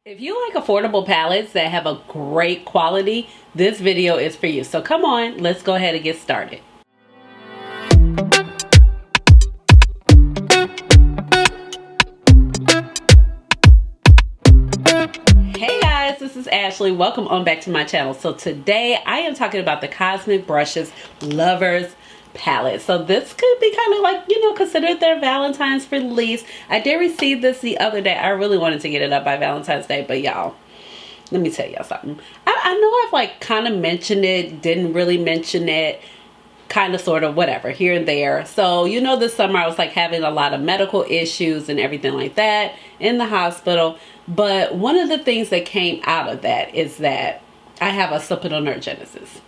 If you like affordable palettes that have a great quality, this video is for you. So come on, let's go ahead and get started. Hey guys, this is Ashley. Welcome on back to my channel. So today I am talking about the Cosmic Brushes Lovers palette. So this could be kind of like, considered their Valentine's release. I did receive this the other day. I really wanted to get it up by Valentine's Day, but y'all, let me tell y'all something. I know I've like kind of mentioned it, didn't really mention it, kind of sort of whatever here and there. So this summer I was like having a lot of medical issues and everything like that in the hospital. But one of the things that came out of that is that I have a neurogenesis.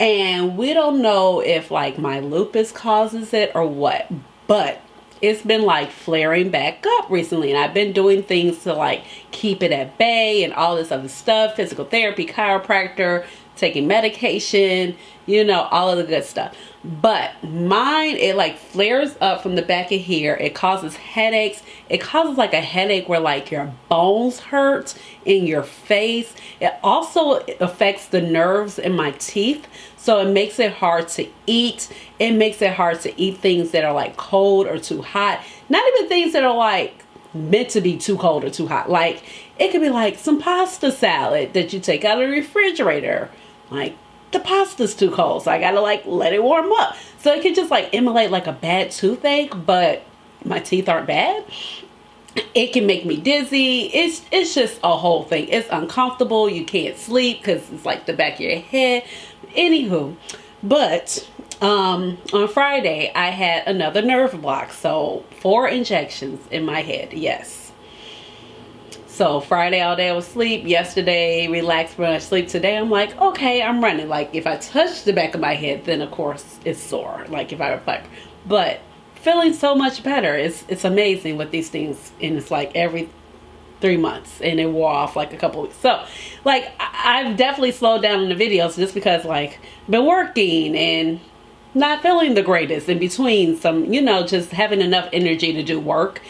And we don't know if like my lupus causes it or what, but it's been like flaring back up recently. And I've been doing things to like keep it at bay and all this other stuff, physical therapy, chiropractor, taking medication, all of the good stuff. But mine, it like flares up from the back of here. It causes headaches. It causes like a headache where like your bones hurt in your face. It also affects the nerves in my teeth. So it makes it hard to eat. It makes it hard to eat things that are like cold or too hot. Not even things that are like meant to be too cold or too hot. Like it could be like some pasta salad that you take out of the refrigerator. Like the pasta's too cold, so I gotta like let it warm up. So it could just like emulate like a bad toothache, but my teeth aren't bad. It can make me dizzy. It's just a whole thing. It's uncomfortable. You can't sleep because it's like the back of your head. Anywho, but on Friday I had another nerve block. So 4 injections in my head. Yes. So Friday all day I was asleep. Yesterday relaxed when I sleep. Today I'm like, okay, I'm running. Like if I touch the back of my head, then of course it's sore. Like if I reflect, but feeling so much better. It's amazing with these things, and it's like every 3 months, and it wore off like a couple weeks. So like I've definitely slowed down in the videos just because like I've been working and not feeling the greatest in between some, just having enough energy to do work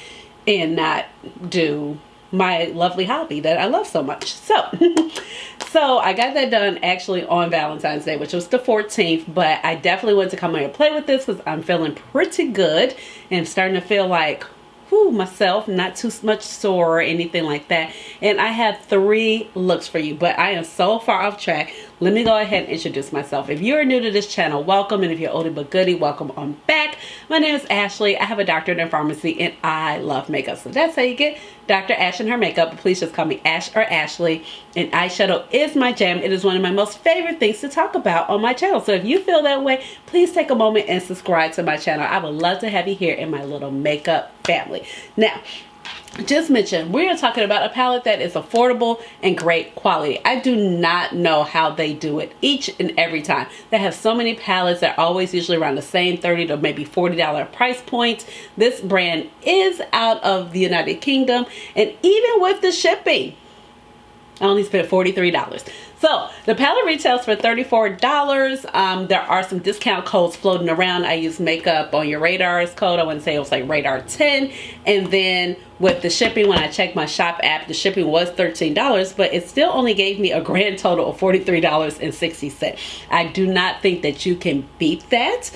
and not do my lovely hobby that I love so much. So so I got that done actually on Valentine's Day, which was the 14th, but I definitely wanted to come here and play with this because I'm feeling pretty good and starting to feel like myself, not too much sore or anything like that. And I have 3 looks for you, but I am so far off track. Let me go ahead and introduce myself. If you're new to this channel, welcome, and if you're oldie but goodie, welcome on back. My name is Ashley. I have a doctorate in pharmacy and I love makeup, so that's how you get Dr. Ash and her makeup. Please just call me Ash or Ashley. And eyeshadow is my jam. It is one of my most favorite things to talk about on my channel. So if you feel that way, please take a moment and subscribe to my channel. I would love to have you here in my little makeup family. Now, just mentioned, we are talking about a palette that is affordable and great quality. I do not know how they do it each and every time. They have so many palettes that are always usually around the same $30 to maybe $40 price point. This brand is out of the United Kingdom, and even with the shipping, I only spent $43. So the palette retails for $34. There are some discount codes floating around. I use Makeup on Your Radar's code. I want to say it was like Radar 10. And then with the shipping, when I checked my shop app, the shipping was $13, but it still only gave me a grand total of $43.60. I do not think that you can beat that.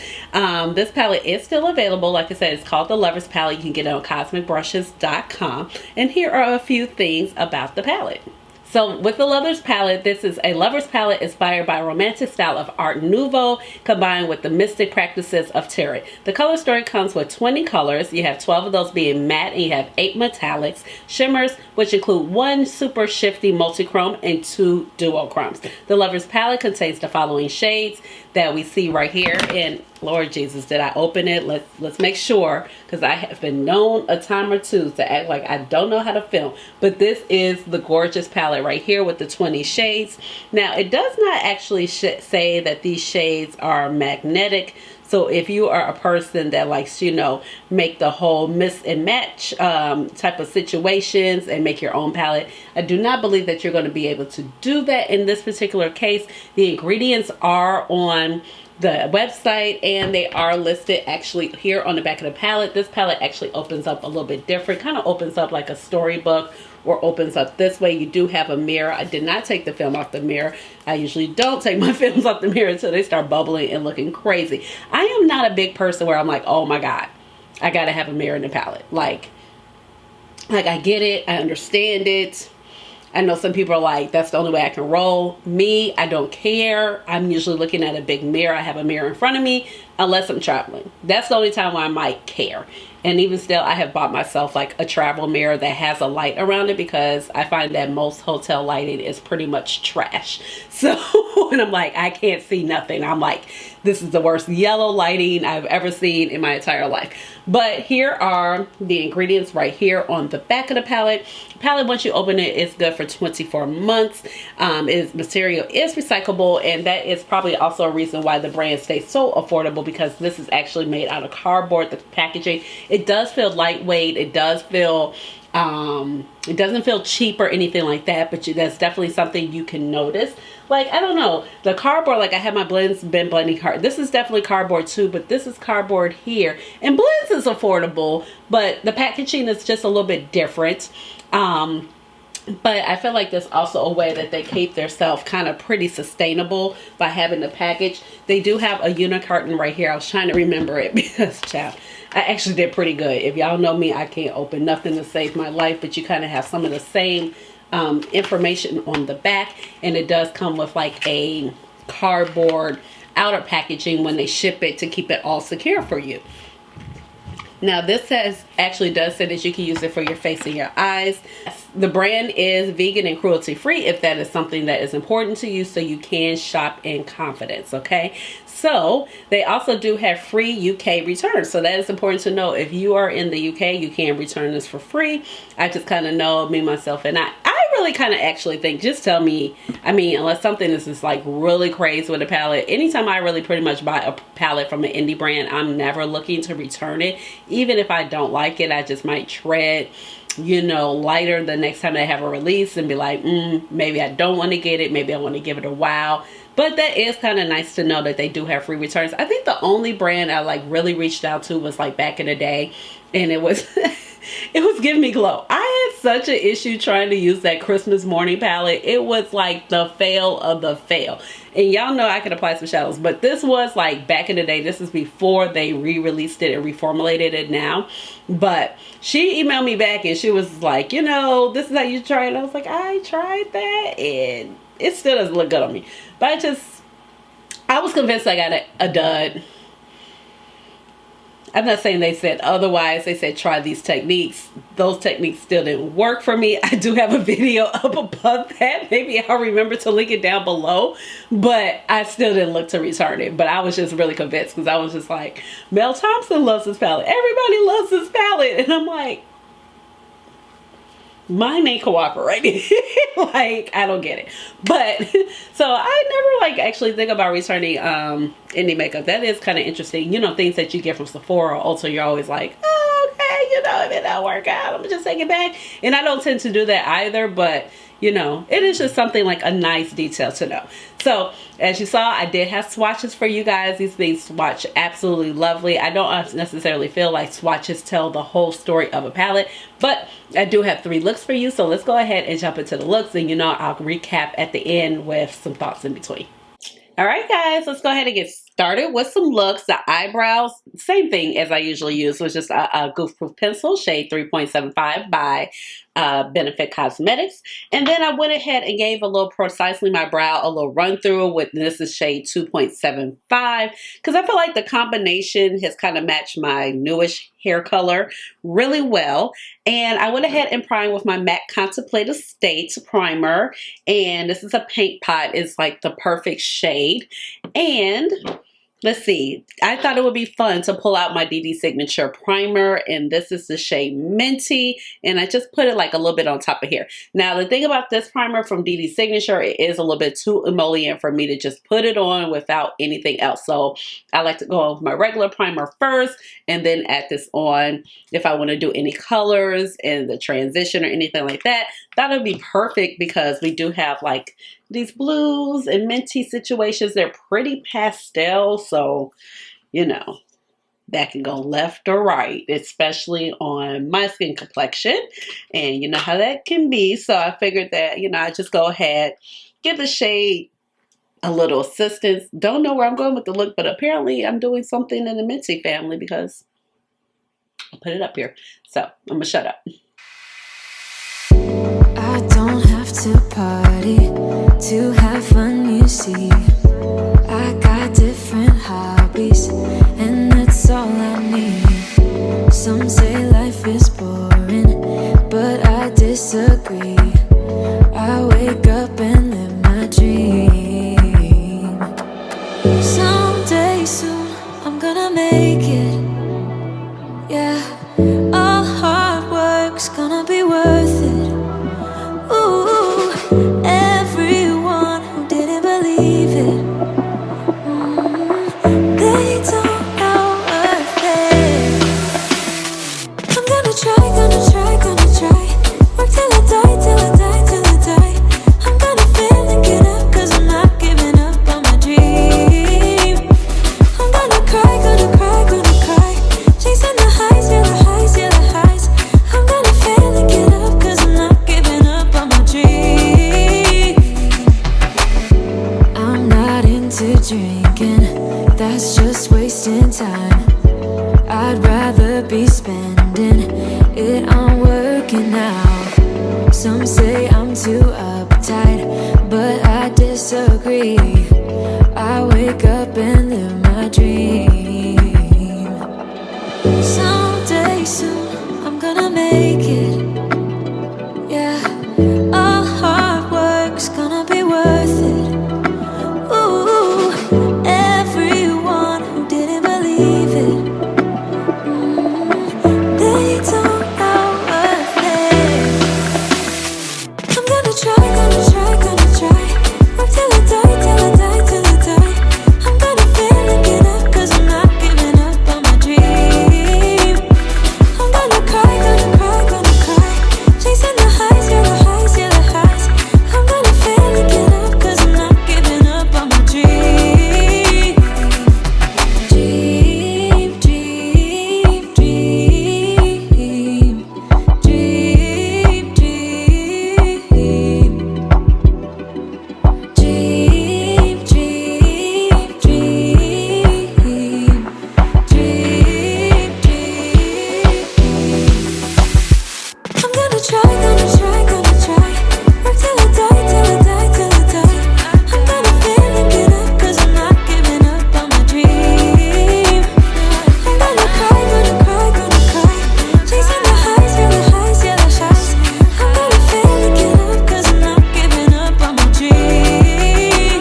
This palette is still available. Like I said, it's called the Lovers Palette. You can get it on cosmicbrushes.com. And here are a few things about the palette. So with the Lovers Palette, this is a Lovers Palette inspired by a romantic style of Art Nouveau combined with the mystic practices of tarot. The color story comes with 20 colors. You have 12 of those being matte, and you have 8 metallics, shimmers, which include 1 super shifty multi-chrome and 2 duochromes. The Lovers Palette contains the following shades that we see right here. And Lord Jesus, did I open it? Let's make sure, because I have been known a time or two to act like I don't know how to film. But this is the gorgeous palette right here with the 20 shades. Now, it does not actually say that these shades are magnetic. So if you are a person that likes, make the whole mix and match type of situations and make your own palette, I do not believe that you're going to be able to do that in this particular case. The ingredients are on the website, and they are listed actually here on the back of the palette. This palette actually opens up a little bit different, kind of opens up like a storybook or opens up this way. You do have a mirror. I did not take the film off the mirror. I usually don't take my films off the mirror until they start bubbling and looking crazy. I am not a big person where I'm like, oh my God, I gotta have a mirror in the palette. Like I get it, I understand it. I know some people are like, that's the only way I can roll. Me, I don't care. I'm usually looking at a big mirror. I have a mirror in front of me, unless I'm traveling. That's the only time where I might care. And even still, I have bought myself like a travel mirror that has a light around it, because I find that most hotel lighting is pretty much trash. So when I'm like, I can't see nothing, I'm like, this is the worst yellow lighting I've ever seen in my entire life. But here are the ingredients right here on the back of the palette. Palette, once you open it, it's good for 24 months. Its material is recyclable, and that is probably also a reason why the brand stays so affordable, because this is actually made out of cardboard. The packaging, it does feel lightweight. It does feel it doesn't feel cheap or anything like that, but that's definitely something you can notice. Like, I don't know, the cardboard, like I have my been blending card. This is definitely cardboard too, but this is cardboard here. And blends is affordable, but the packaging is just a little bit different. But I feel like there's also a way that they keep themselves kind of pretty sustainable by having the package. They do have a unicarton right here. I was trying to remember it because, child, I actually did pretty good. If y'all know me, I can't open nothing to save my life, but you kind of have some of the same information on the back, and it does come with like a cardboard outer packaging when they ship it to keep it all secure for you. Now this actually does say that you can use it for your face and your eyes. The brand is vegan and cruelty free if that is something that is important to you, so you can shop in confidence, okay? So they also do have free UK returns. So that is important to know. If you are in the UK, you can return this for free. I just kind of know me, myself, and I really kind of actually think, just tell me, I mean, unless something is just like really crazy with a palette, anytime I really pretty much buy a palette from an indie brand, I'm never looking to return it. Even if I don't like it, I just might tread, you know, lighter the next time they have a release and be like, maybe I don't want to get it. Maybe I want to give it a while. But that is kind of nice to know that they do have free returns. I think the only brand I like really reached out to was like back in the day, and it was it was Give Me Glow. I had such an issue trying to use that Christmas morning palette. It was like the fail of the fail. And y'all know I can apply some shadows, but this was like back in the day. This is before they re-released it and reformulated it now. But she emailed me back and she was like, you know, this is how you try it. I was like, I tried that and it still doesn't look good on me. But I was convinced I got a dud. I'm not saying they said otherwise. They said try these techniques. Those techniques still didn't work for me. I do have a video up above that. Maybe I'll remember to link it down below. But I still didn't look to return it. But I was just really convinced because I was just like, Mel Thompson loves this palette. Everybody loves this palette. And I'm like, mine ain't cooperating. Like, I don't get it. But so I never like actually think about returning indie makeup. That is kind of interesting. You know, things that you get from Sephora or Ulta, you're always like, oh, okay, you know, if it don't work out, I'm gonna just take it back. And I don't tend to do that either, but you know, it is just something like a nice detail to know. So as you saw, I did have swatches for you guys. These things swatch absolutely lovely. I don't necessarily feel like swatches tell the whole story of a palette, but I do have 3 looks for you. So let's go ahead and jump into the looks, and you know, I'll recap at the end with some thoughts in between. All right, guys, let's go ahead and get started with some looks. The eyebrows, same thing as I usually use, was just a Goof Proof pencil, shade 3.75 by Benefit Cosmetics. And then I went ahead and gave a little Precisely My Brow a little run through with, this is shade 2.75, because I feel like the combination has kind of matched my newish hair color really well. And I went ahead and primed with my MAC Contemplative State primer, and this is a paint pot. It's like the perfect shade. And let's see, I thought it would be fun to pull out my Dede Signature primer, and this is the shade Minty, and I just put it like a little bit on top of here. Now, the thing about this primer from Dede Signature, it is a little bit too emollient for me to just put it on without anything else. So I like to go with my regular primer first, and then add this on if I want to do any colors and the transition or anything like that. That would be perfect because we do have like these blues and minty situations. They're pretty pastel, so you know, that can go left or right, especially on my skin complexion. And you know how that can be. So I figured that, I just go ahead, give the shade a little assistance. Don't know where I'm going with the look, but apparently I'm doing something in the Minty family because I put it up here. So I'm going to shut up. I don't have to party to have fun, you see. I got different hobbies, and that's all I need. Some say life is boring, but I disagree. I wake up and live my dream. Someday soon, I'm gonna make it. Yeah, all hard work's gonna be worth it. Ooh, everyone who didn't believe it, they don't know worth it. I'm gonna try, gonna try, gonna try. Work till I die, till I die, till I die. I'm gonna fail and get up, 'cause I'm not giving up on my dream. I'm gonna cry, gonna cry, gonna cry. Chasing the highs, yeah, the highs, yeah, the highs. I'm gonna fail and get up, 'cause I'm not giving up on my dream. I'm not into drinking, that's just wasting time. I'd rather be spending it on working out. Some say I'm too uptight, but I disagree. I wake up and live my dream. Someday soon, I'm gonna make it. Yeah, all hard work's gonna be worth it. Ooh, everyone who didn't believe it, they don't know worth it. I'm gonna try, gonna try, gonna try. Work till I die, till I die, till I die. I'm gonna fail and get up, 'cause I'm not giving up on my dream. I'm gonna cry, gonna cry, gonna cry. Chasing the highs, yeah, the highs, yeah, the highs. I'm gonna fail and get up, 'cause I'm not giving up on my dream. Dream, dream, dream. Dream, dream, dream. Dream, dream, dream. Dream, dream. I'm gonna try, gonna try, gonna try. Work till I die, till I die, till I die. I'm gonna fail and get up, 'cause I'm not giving up on my dream. I'm gonna cry, gonna cry, gonna cry. Chasing the highs, yeah, the highs, yeah, the highs. I'm gonna fail and get up, 'cause I'm not giving up on my dream.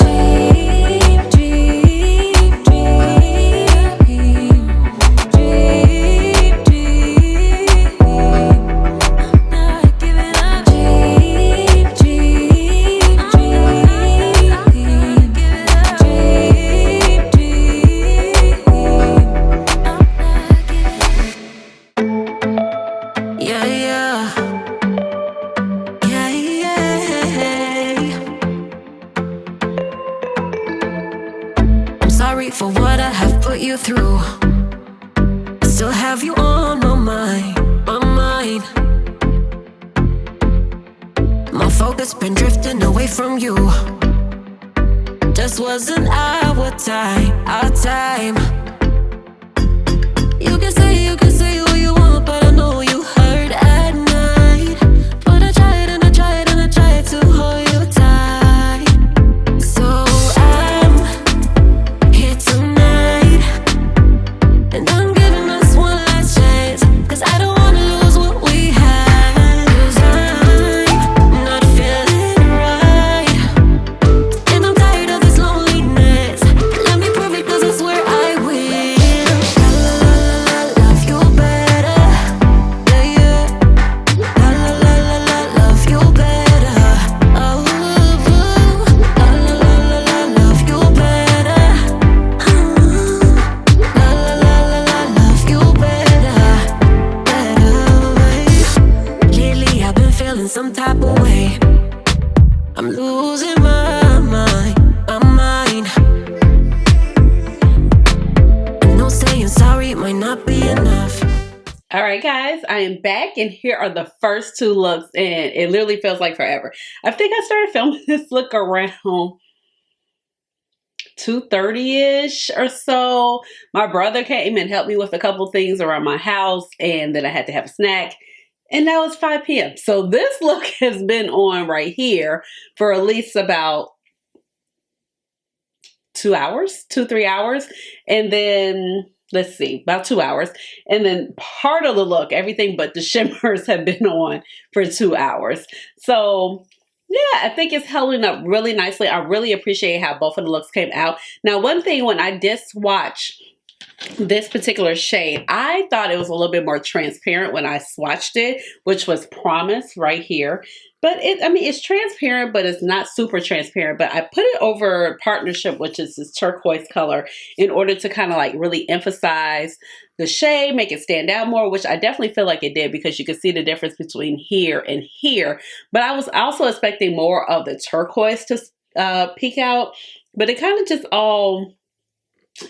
Dream, dream, dream. Dream, dream. I'm not giving up. Dream, dream, dream. Dream, dream. I'm not giving up. Yeah, yeah. Yeah, yeah. I'm sorry for what I have put you through. I still have you on my mind, my mind. My focus been drifting away from you. Just wasn't our time, our time. You can say what you want, but I know you hurt at night. But I tried and I tried and I tried to hold you tight. So I'm here tonight, and I'm giving us one last chance, 'cause I don't wanna lose what we had. 'Cause I'm not feeling right, and I'm tired of this loneliness. Let me prove it, 'cause I swear I will. La la la la, love you better. Yeah, yeah. La la la la la, love you better. Oh, la la la la la, love you better. La la la la la, love you better. Lately I've been feeling some type of way. I'm losing my mind, my mind. worry might not be enough. All right, guys, I am back, and here are the first two looks, and it literally feels like forever. I think I started filming this look around 2:30-ish or so. My brother came and helped me with a couple things around my house, and then I had to have a snack, and now it's 5 p.m. So this look has been on right here for at least about 2 hours, 2-3 hours, and then let's see, about 2 hours. And then part of the look, everything but the shimmers have been on for 2 hours. So yeah, I think it's holding up really nicely. I really appreciate how both of the looks came out. Now, one thing, when I did swatch this particular shade, I thought it was a little bit more transparent when I swatched it, which was Promise right here. But it's transparent, but it's not super transparent. But I put it over Partnership, which is this turquoise color, in order to kind of like really emphasize the shade, make it stand out more, which I definitely feel like it did, because you can see the difference between here and here. But I was also expecting more of the turquoise to peek out, but it kind of just all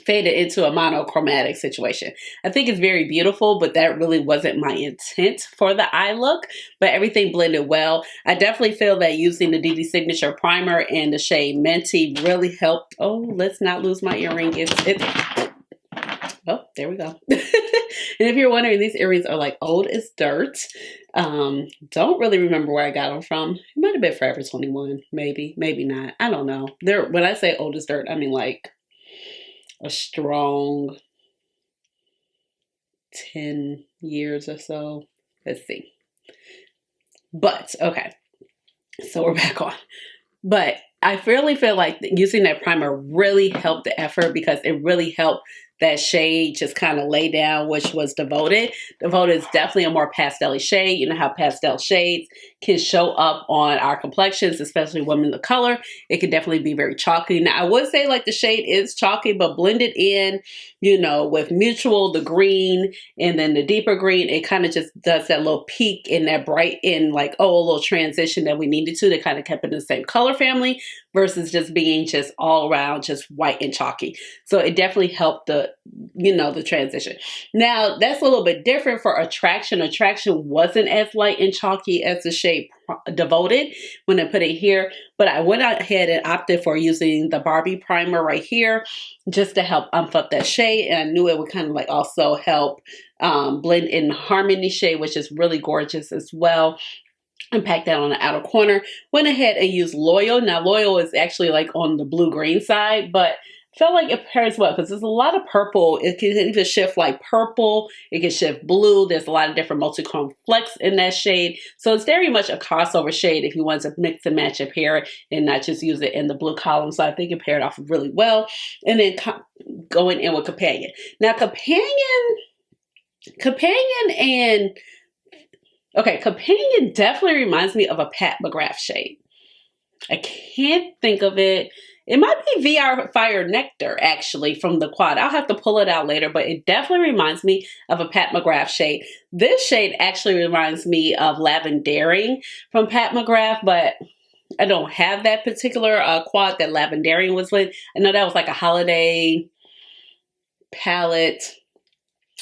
faded into a monochromatic situation. I think it's very beautiful, but that really wasn't my intent for the eye look, but everything blended well. I definitely feel that using the Dede Signature Primer and the shade Minty really helped. Oh, let's not lose my earring. Oh, there we go. And if you're wondering, these earrings are like old as dirt. Don't really remember where I got them from. It might have been Forever 21, maybe not. I don't know. When I say old as dirt, I mean like a strong 10 years or so. Let's see. But okay, so we're back on. But I really feel like using that primer really helped the effort, because it really helped that shade just kind of lay down, which was Devoted. Devoted is definitely a more pastel-y shade. You know how pastel shades can show up on our complexions, especially women of color. It can definitely be very chalky. Now, I would say like the shade is chalky, but blended in, you know, with Mutual, the green, and then the deeper green, it kind of just does that little peak in that bright, in like, oh, a little transition that we needed to. They kind of kept it in the same color family versus just being just all around just white and chalky. So it definitely helped the transition. Now, that's a little bit different for Attraction. Attraction wasn't as light and chalky as the shade Devoted when I put it here, but I went ahead and opted for using the Barbie primer right here just to help ump up that shade. And I knew it would kind of like also help blend in Harmony shade, which is really gorgeous as well. And pack that on the outer corner. Went ahead and used Loyal. Now, Loyal is actually like on the blue-green side, but felt like it pairs well because there's a lot of purple. It can either shift like purple, it can shift blue. There's a lot of different multi-chrome flecks in that shade. So it's very much a crossover shade if you want to mix and match and pair it and not just use it in the blue column. So I think it paired off really well. And then going in with Companion. Now, Companion definitely reminds me of a Pat McGrath shade. I can't think of it. It might be VR Fire Nectar, actually, from the quad. I'll have to pull it out later, but it definitely reminds me of a Pat McGrath shade. This shade actually reminds me of Lavendering from Pat McGrath, but I don't have that particular quad that Lavendering was with. I know that was like a holiday palette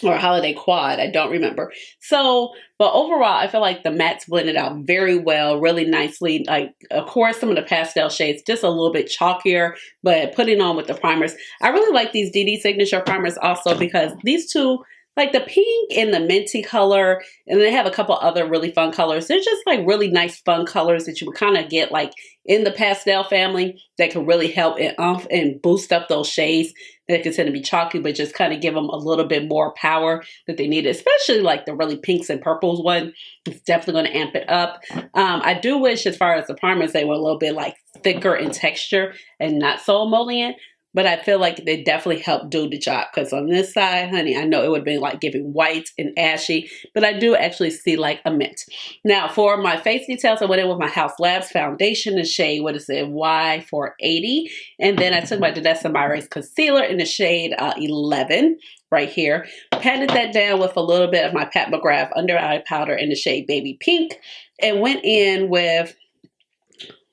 or a holiday quad. I don't remember. So, but overall, I feel like the mattes blended out very well, really nicely. Like, of course, some of the pastel shades, just a little bit chalkier, but putting on with the primers. I really like these Dede Signature primers also because these two, like the pink and the minty color, and they have a couple other really fun colors. They're just like really nice, fun colors that you would kind of get like in the pastel family that can really help and boost up those shades that can tend to be chalky, but just kind of give them a little bit more power that they need, especially like the really pinks and purples one. It's definitely going to amp it up. I do wish, as far as the primers, they were a little bit like thicker in texture and not so emollient. But I feel like they definitely helped do the job. Because on this side, honey, I know it would have been like giving white and ashy. But I do actually see like a mint. Now, for my face details, I went in with my House Labs foundation in shade, what is it, Y480. And then I took my Danessa Myra's concealer in the shade 11 right here. Patted that down with a little bit of my Pat McGrath under eye powder in the shade Baby Pink. And went in with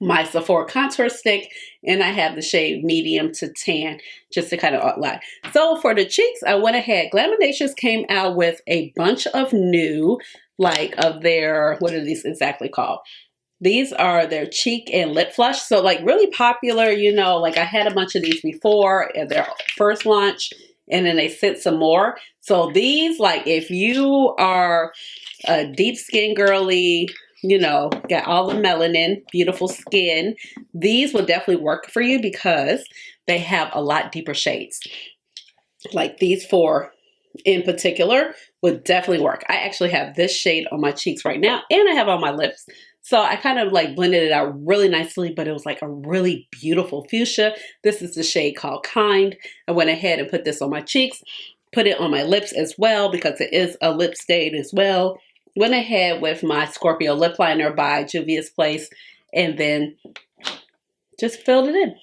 my Sephora contour stick, and I have the shade medium to tan just to kind of outline. So for the cheeks, I went ahead. Glaminatrix came out with a bunch of new, like of their, what are these exactly called? These are their cheek and lip flush. So like really popular, you know, like I had a bunch of these before at their first launch, and then they sent some more. So these, like if you are a deep skin girly, you know, got all the melanin, beautiful skin, these will definitely work for you because they have a lot deeper shades. Like these four in particular would definitely work. I actually have this shade on my cheeks right now, and I have on my lips. So I kind of like blended it out really nicely, but it was like a really beautiful fuchsia. This is the shade called Kind. I went ahead and put this on my cheeks, put it on my lips as well because it is a lip stain as well. Went ahead with my Scorpio lip liner by Juvia's Place and then just filled it in.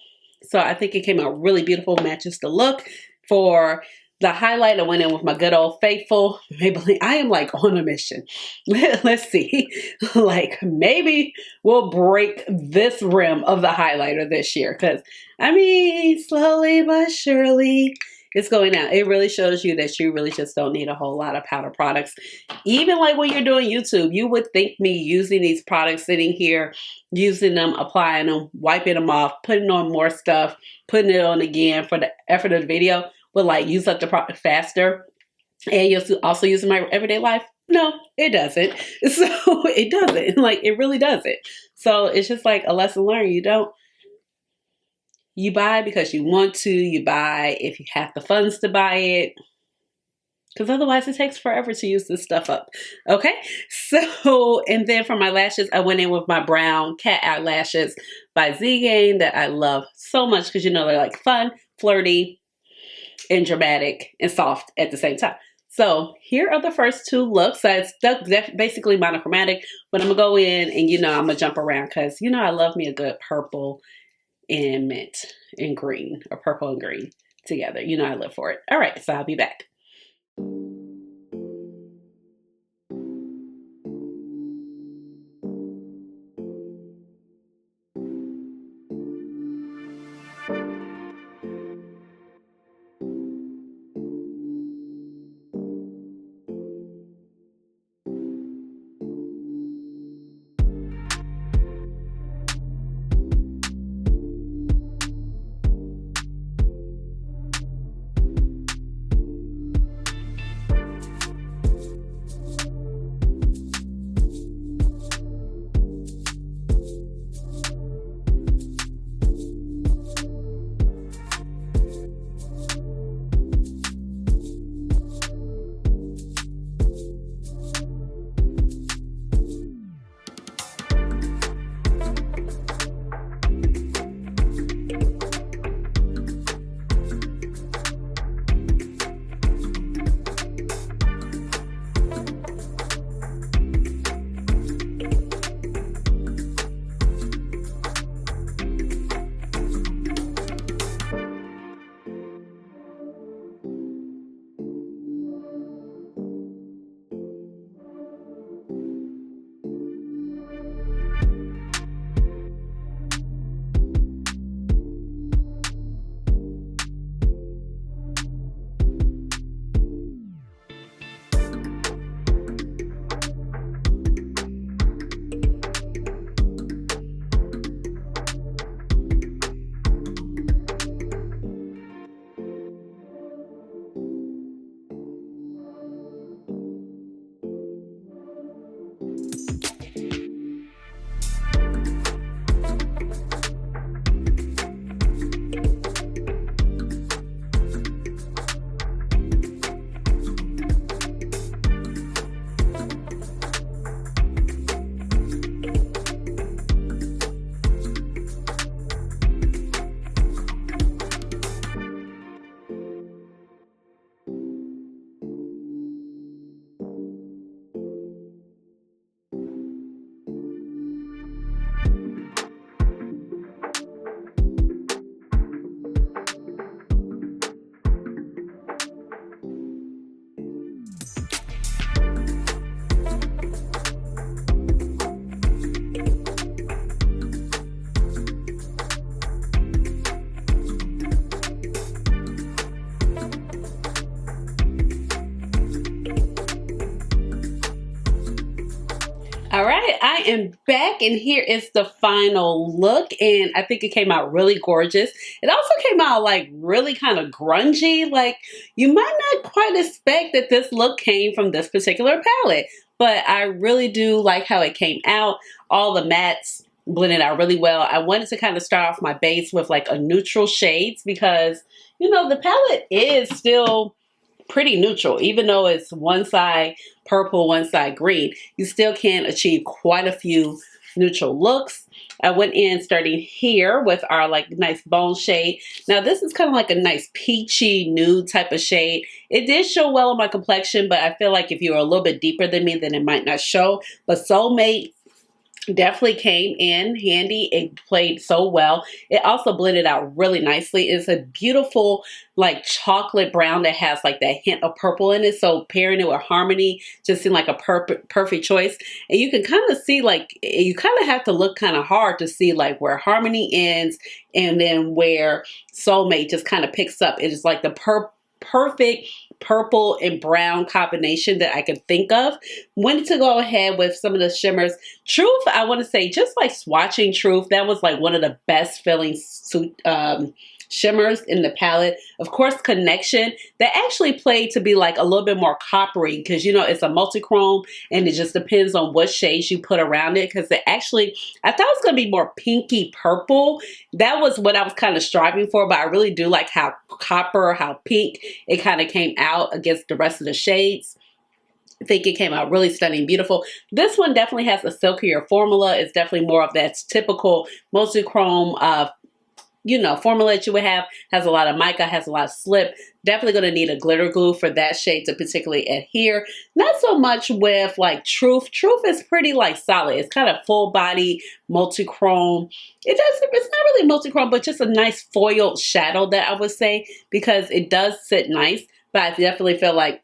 So I think it came out really beautiful, matches the look. For the highlight, I went in with my good old faithful Maybelline. I am like on a mission. Let's see. Like maybe we'll break this rim of the highlighter this year. Because, I mean, slowly but surely it's going out. It really shows you that you really just don't need a whole lot of powder products. Even like when you're doing YouTube, you would think me using these products, sitting here, using them, applying them, wiping them off, putting on more stuff, putting it on again for the effort of the video would like use up the product faster, and you'll also use in my everyday life. No, it doesn't. So it doesn't. Like it really doesn't. So it's just like a lesson learned. You buy because you want to. You buy if you have the funds to buy it, because otherwise it takes forever to use this stuff up. Okay, so and then for my lashes, I went in with my brown cat eyelashes by Z-Gain that I love so much because you know they're like fun, flirty, and dramatic and soft at the same time. So here are the first two looks. So it's basically monochromatic, but I'm gonna go in and you know I'm gonna jump around because you know I love me a good purple and mint and green, or purple and green together. You know I live for it. All right, so I'll be back. am back, and here is the final look, and I think it came out really gorgeous. It also came out like really kind of grungy. Like, you might not quite expect that this look came from this particular palette, but I really do like how it came out. All the mattes blended out really well. I wanted to kind of start off my base with like a neutral shades because, you know, the palette is still pretty neutral. Even though it's one side purple, one side green, you still can achieve quite a few neutral looks. I went in starting here with our like nice bone shade. Now this is kind of like a nice peachy nude type of shade. It did show well on my complexion, but I feel like if you were a little bit deeper than me, then it might not show. But Soulmate definitely came in handy. It played so well. It also blended out really nicely. It's a beautiful like chocolate brown that has like that hint of purple in it. So pairing it with Harmony just seemed like a perfect choice. And you can kind of see like, you kind of have to look kind of hard to see like where Harmony ends and then where Soulmate just kind of picks up. It is like the perfect purple and brown combination that I could think of. Wanted to go ahead with some of the shimmers. Truth, I want to say, just like swatching Truth, that was like one of the best feeling shimmers in the palette. Of course, Connection, that actually played to be like a little bit more coppery because, you know, it's a multi-chrome and it just depends on what shades you put around it, because it actually, I thought it was going to be more pinky purple. That was what I was kind of striving for, but I really do like how copper, how pink it kind of came out against the rest of the shades. I think it came out really stunning, beautiful. This one definitely has a silkier formula. It's definitely more of that typical multi-chrome you know, formula that you would have. Has a lot of mica, has a lot of slip. Definitely going to need a glitter glue for that shade to particularly adhere. Not so much with like Truth. Truth is pretty like solid. It's kind of full body multi-chrome. It's not really multi-chrome, but just a nice foiled shadow that I would say, because it does sit nice. But I definitely feel like,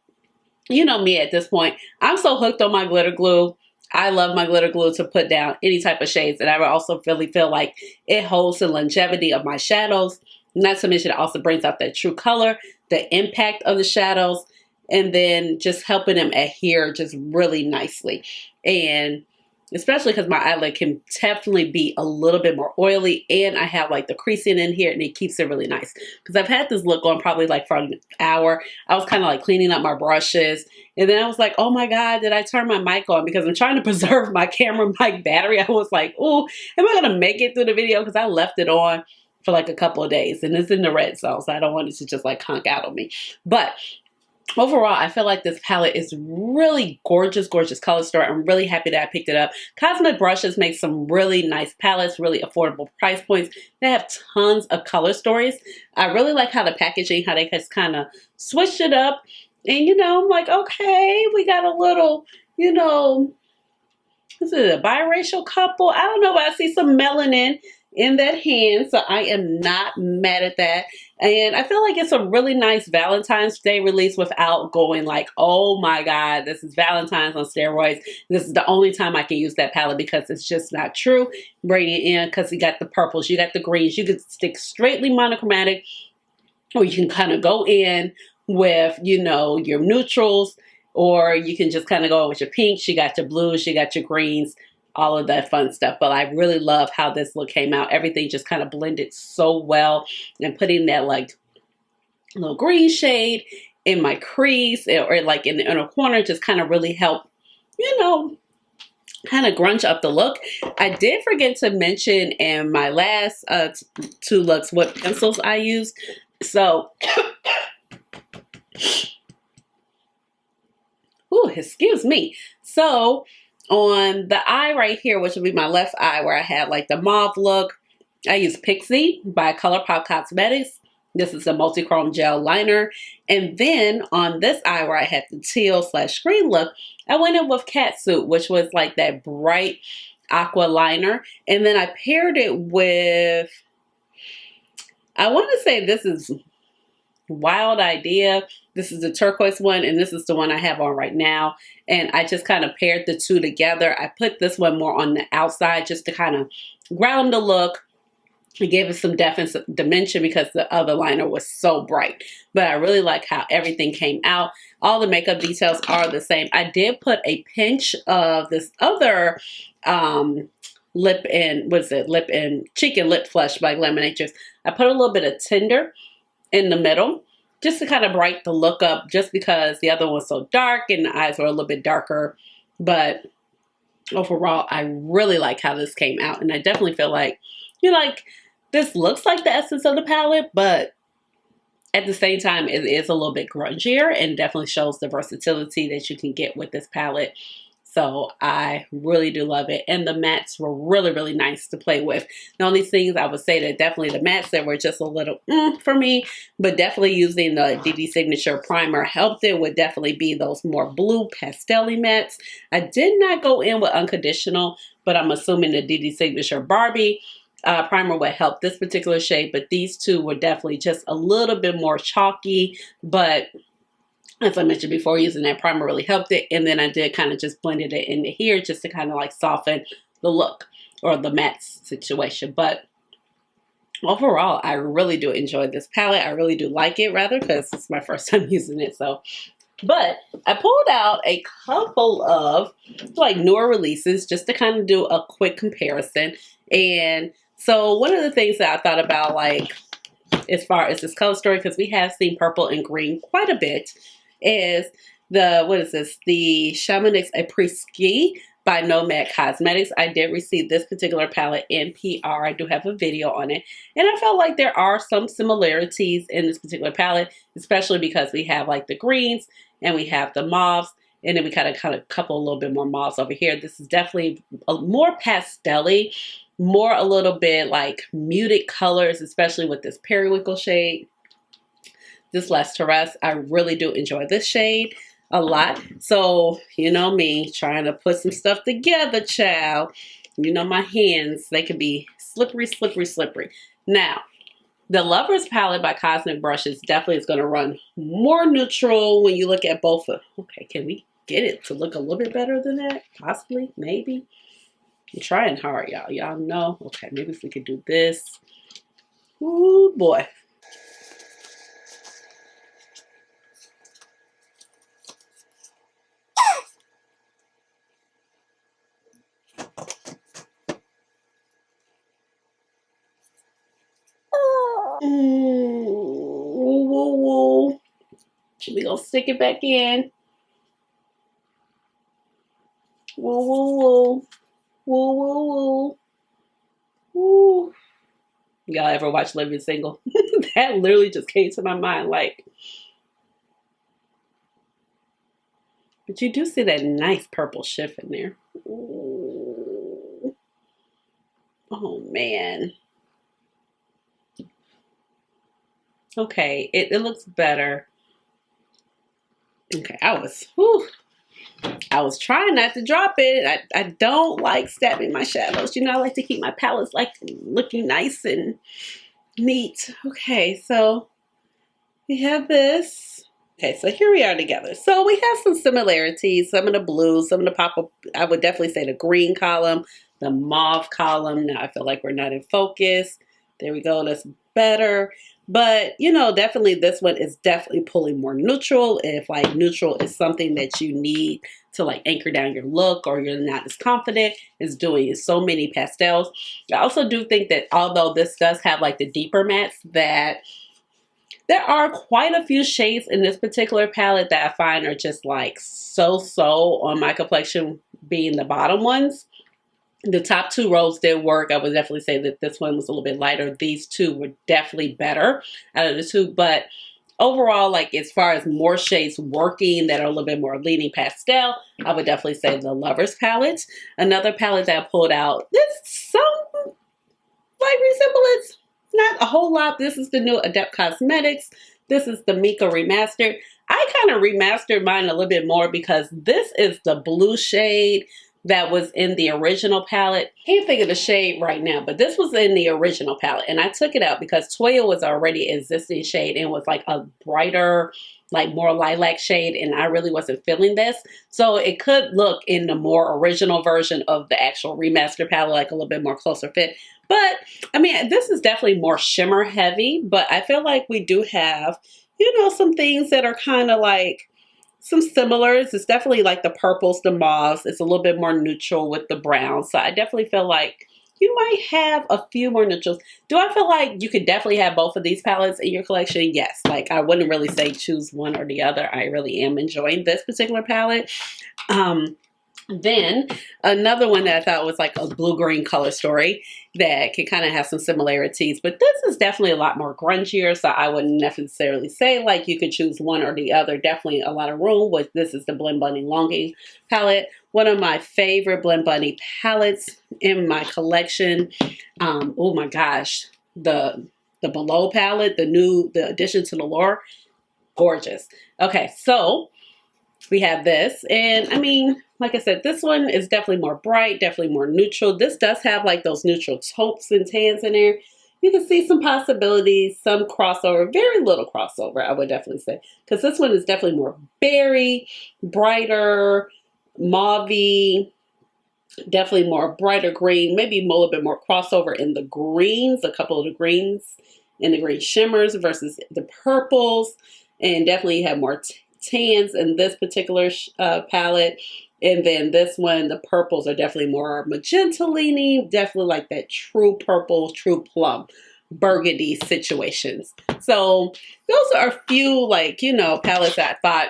you know me at this point, I'm so hooked on my glitter glue. I love my glitter glue to put down any type of shades, and I also really feel like it holds the longevity of my shadows. Not to mention it also brings out that true color, the impact of the shadows, and then just helping them adhere just really nicely. And especially because my eyelid can definitely be a little bit more oily, and I have like the creasing in here, and it keeps it really nice. Because I've had this look on probably like for an hour. I was kind of like cleaning up my brushes, and then I was like, oh my God, did I turn my mic on? Because I'm trying to preserve my camera mic battery. I was like, oh, am I going to make it through the video? Because I left it on for like a couple of days, and it's in the red zone, so I don't want it to just like conk out on me. But overall, I feel like this palette is really gorgeous, gorgeous color story. I'm really happy that I picked it up. Cosmic Brushes make some really nice palettes, really affordable price points. They have tons of color stories. I really like how the packaging, how they just kind of switched it up. And, you know, I'm like, okay, we got a little, you know, is it a biracial couple? I don't know, but I see some melanin in that hand, so I am not mad at that. And I feel like it's a really nice Valentine's Day release without going like, oh my God, this is Valentine's on steroids. This is the only time I can use that palette, because it's just not true. Bring it in, because you got the purples, you got the greens. You could stick straightly monochromatic, or you can kind of go in with, you know, your neutrals, or you can just kind of go in with your pinks. You got your blues, you got your greens, all of that fun stuff. But I really love how this look came out. Everything just kind of blended so well, and putting that like little green shade in my crease or like in the inner corner just kind of really helped, you know, kind of grunge up the look. I did forget to mention in my last two looks what pencils I used. So, ooh, excuse me. So on the eye right here, which would be my left eye where I had like the mauve look, I used Pixie by ColourPop Cosmetics. This is a multi-chrome gel liner. And then on this eye where I had the teal/green look, I went in with Catsuit, which was like that bright aqua liner. And then I paired it with, I want to say this is Wild Idea. This is the turquoise one, and this is the one I have on right now. And I just kind of paired the two together. I put this one more on the outside just to kind of ground the look. It gave us some dimension because the other liner was so bright. But I really like how everything came out. All the makeup details are the same. I did put a pinch of this other lip and cheek and lip flush by Glaminatrix. I put a little bit of Tinder in the middle just to kind of brighten the look up, just because the other one was so dark and the eyes were a little bit darker. But overall, I really like how this came out, and I definitely feel like, this looks like the essence of the palette, but at the same time, it is a little bit grungier and definitely shows the versatility that you can get with this palette. So I really do love it. And the mattes were really, really nice to play with. The only things I would say that definitely the mattes that were just a little for me, but definitely using the Dede Signature primer helped it, would definitely be those more blue pastel-y mattes. I did not go in with unconditional, but I'm assuming the Dede Signature Barbie primer would help this particular shade. But these two were definitely just a little bit more chalky, but as I mentioned before, using that primer really helped it. And then I did kind of just blended it into here just to kind of like soften the look or the matte situation. But overall, I really do enjoy this palette. I really do like it, rather, because it's my first time using it. So, but I pulled out a couple of like newer releases just to kind of do a quick comparison. And so one of the things that I thought about, like, as far as this color story, because we have seen purple and green quite a bit, is the Shamanix Après-Ski by Nomad Cosmetics. I did receive this particular palette in PR. I do have a video on it. And I felt like there are some similarities in this particular palette, especially because we have like the greens and we have the mauves. And then we kind of couple a little bit more mauves over here. This is definitely a more pastel-y, more a little bit like muted colors, especially with this periwinkle shade. This Les Terres, I really do enjoy this shade a lot. So, you know me, trying to put some stuff together, child. You know my hands, they can be slippery, slippery, slippery. Now, the Lovers palette by Cosmic Brushes definitely is going to run more neutral when you look at both of. Okay, can we get it to look a little bit better than that? Possibly, maybe. I'm trying hard, y'all. Y'all know. Okay, maybe if we could do this. Ooh, boy. Woo, woo, woo. We gonna stick it back in. Woo, woo, woo. Woo, woo, woo. Woo. Y'all ever watch Living Single? That literally just came to my mind, like. But you do see that nice purple shift in there. Ooh. Oh, man. Okay, it looks better. Okay, I was trying not to drop it. I don't like stabbing my shadows. You know, I like to keep my palettes like looking nice and neat. Okay, so we have this. Okay, so here we are together. So we have some similarities. Some of the blues, some of the pop. I would definitely say the green column, the mauve column. Now I feel like we're not in focus. There we go. That's better. But, you know, definitely this one is definitely pulling more neutral. If like neutral is something that you need to like anchor down your look, or you're not as confident, is doing so many pastels. I also do think that although this does have like the deeper mattes, that there are quite a few shades in this particular palette that I find are just like so on my complexion, being the bottom ones. The top two rows did work. I would definitely say that this one was a little bit lighter. These two were definitely better out of the two. But overall, like as far as more shades working that are a little bit more leaning pastel, I would definitely say the Lovers palette. Another palette that I pulled out, there's some like resemblance. Not a whole lot. This is the new Adept Cosmetics. This is the Minka Remastered. I kind of remastered mine a little bit more because this is the blue shade that was in the original palette. Can't think of the shade right now, but this was in the original palette, and I took it out because Toya was already an existing shade and was like a brighter, like more lilac shade, and I really wasn't feeling this. So it could look in the more original version of the actual remastered palette, like a little bit more closer fit. But I mean, this is definitely more shimmer heavy, but I feel like we do have, you know, some things that are kind of like some similars. It's definitely like the purples, the mauves. It's a little bit more neutral with the browns. So I definitely feel like you might have a few more neutrals. Do I feel like you could definitely have both of these palettes in your collection? Yes. Like, I wouldn't really say choose one or the other. I really am enjoying this particular palette. Then another one that I thought was like a blue-green color story that can kind of have some similarities, but this is definitely a lot more grungier, so I wouldn't necessarily say like you could choose one or the other. Definitely a lot of room. With this is the Blend Bunny Longing palette, one of my favorite Blend Bunny palettes in my collection. Oh my gosh, the Below palette, the addition to the lore, gorgeous. Okay, so we have this, and I mean, like I said, this one is definitely more bright, definitely more neutral. This does have like those neutral taupes and tans in there. You can see some possibilities, some crossover, very little crossover, I would definitely say. Because this one is definitely more berry, brighter, mauvey, definitely more brighter green, maybe a little bit more crossover in the greens, a couple of the greens and the green shimmers versus the purples. And definitely have more tans in this particular palette. And then this one, the purples are definitely more magenta leaning, definitely like that true purple, true plum, burgundy situations. So those are a few, like, you know, palettes that I thought,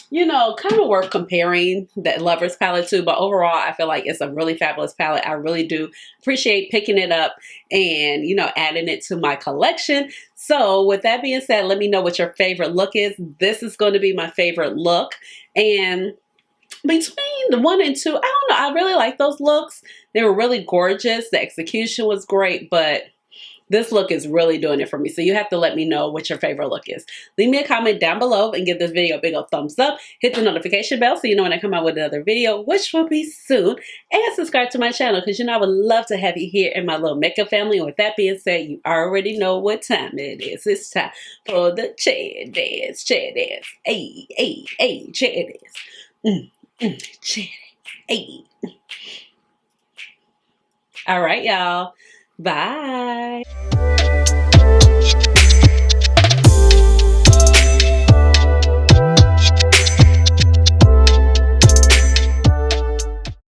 you know, kind of worth comparing that Lovers palette to. But overall, I feel like it's a really fabulous palette. I really do appreciate picking it up and, you know, adding it to my collection. So with that being said, let me know what your favorite look is. This is going to be my favorite look. And between the 1 and 2, I don't know, I really like those looks. They were really gorgeous. The execution was great, but this look is really doing it for me. So you have to let me know what your favorite look is. Leave me a comment down below and give this video a big old thumbs up. Hit the notification bell so you know when I come out with another video, which will be soon. And subscribe to my channel because, you know, I would love to have you here in my little makeup family. And with that being said, you already know what time it is. It's time for the chair dance. Chair dance. Hey, hey, hey, chair dance. Chair dance. Hey. All right, y'all. Bye.